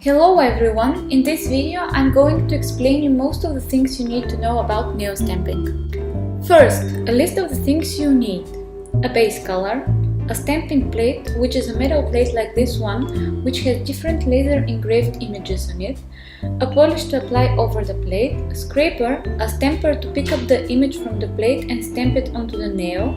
Hello everyone! In this video I'm going to explain you most of the things you need to know about nail stamping. First, a list of the things you need. A base color, a stamping plate, which is a metal plate like this one, which has different laser engraved images on it, a polish to apply over the plate, a scraper, a stamper to pick up the image from the plate and stamp it onto the nail,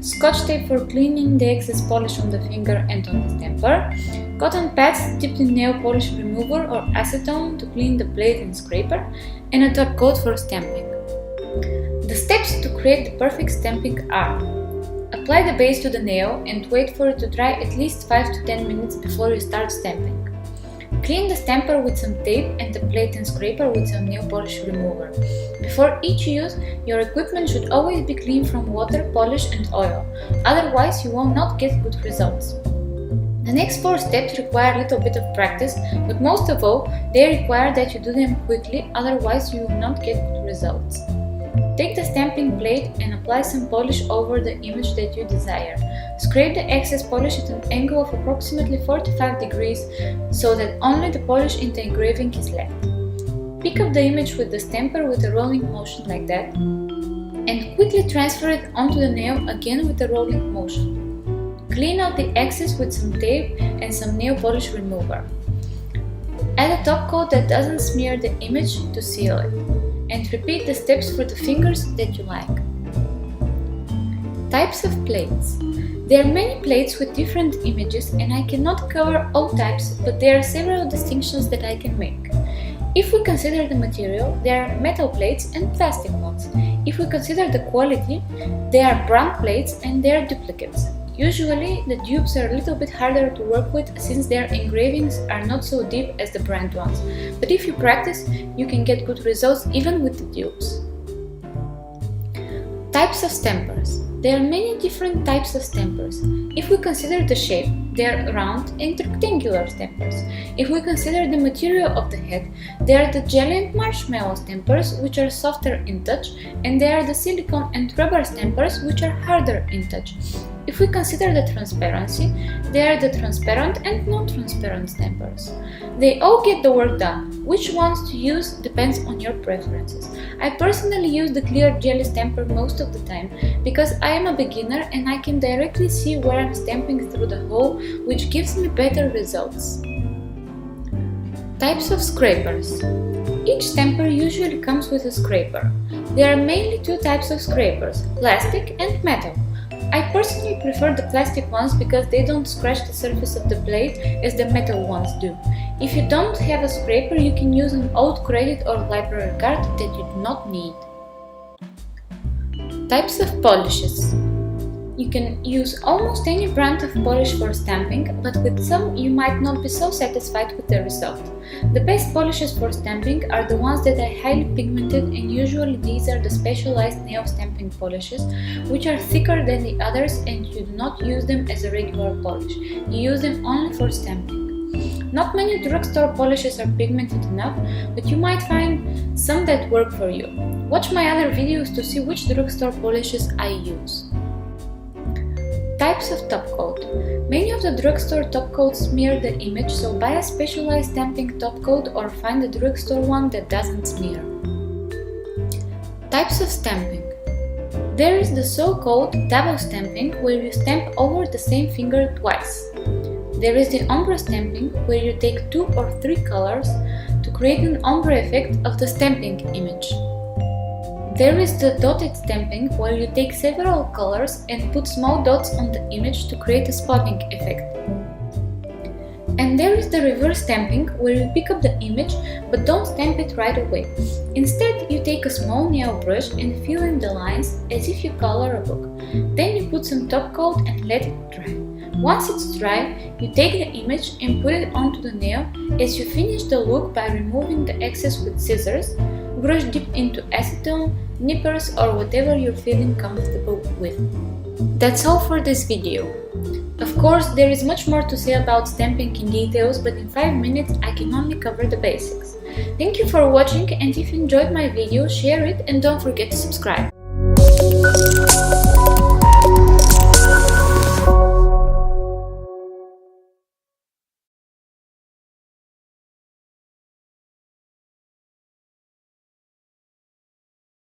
scotch tape for cleaning the excess polish on the finger and on the stamper, cotton pads dipped in nail polish remover or acetone to clean the plate and scraper, and a top coat for stamping. The steps to create the perfect stamping are: apply the base to the nail and wait for it to dry at least 5 to 10 minutes before you start stamping. Clean the stamper with some tape and the plate and scraper with some nail polish remover. Before each use, your equipment should always be clean from water, polish and oil, otherwise you will not get good results. The next 4 steps require a little bit of practice, but most of all, they require that you do them quickly, otherwise you will not get good results. Take the stamping plate and apply some polish over the image that you desire. Scrape the excess polish at an angle of approximately 45 degrees so that only the polish in the engraving is left. Pick up the image with the stamper with a rolling motion like that and quickly transfer it onto the nail again with a rolling motion. Clean out the excess with some tape and some nail polish remover. Add a top coat that doesn't smear the image to seal it. And repeat the steps for the fingers that you like. Types of plates. There are many plates with different images and I cannot cover all types, but there are several distinctions that I can make. If we consider the material, there are metal plates and plastic ones. If we consider the quality, there are brand plates and there are duplicates. Usually, the dupes are a little bit harder to work with since their engravings are not so deep as the brand ones, but if you practice, you can get good results even with the dupes. Types of stampers. There are many different types of stampers. If we consider the shape, there are round and rectangular stampers. If we consider the material of the head, there are the jelly and marshmallow stampers, which are softer in touch, and there are the silicone and rubber stampers, which are harder in touch. If we consider the transparency, there are the transparent and non-transparent stampers. They all get the work done. Which ones to use depends on your preferences. I personally use the clear jelly stamper most of the time because I am a beginner and I can directly see where I'm stamping through the hole, which gives me better results. Types of scrapers. Each stamper usually comes with a scraper. There are mainly 2 types of scrapers, plastic and metal. I personally prefer the plastic ones because they don't scratch the surface of the plate as the metal ones do. If you don't have a scraper, you can use an old credit or library card that you do not need. Types of polishes. You can use almost any brand of polish for stamping, but with some you might not be so satisfied with the result. The best polishes for stamping are the ones that are highly pigmented, and usually these are the specialized nail stamping polishes, which are thicker than the others and you do not use them as a regular polish. You use them only for stamping. Not many drugstore polishes are pigmented enough, but you might find some that work for you. Watch my other videos to see which drugstore polishes I use. Types of top coat. Many of the drugstore top coats smear the image, so buy a specialized stamping top coat or find a drugstore one that doesn't smear. Types of stamping. There is the so-called double stamping, where you stamp over the same finger twice. There is the ombre stamping, where you take 2 or 3 colors to create an ombre effect of the stamping image. There is the dotted stamping, where you take several colors and put small dots on the image to create a spotting effect. And there is the reverse stamping, where you pick up the image but don't stamp it right away. Instead, you take a small nail brush and fill in the lines as if you color a book. Then you put some top coat and let it dry. Once it's dry, you take the image and put it onto the nail as you finish the look by removing the excess with scissors, brush dip into acetone, nippers or whatever you're feeling comfortable with. That's all for this video. Of course, there is much more to say about stamping in details, but in 5 minutes I can only cover the basics. Thank you for watching, and if you enjoyed my video, share it and don't forget to subscribe.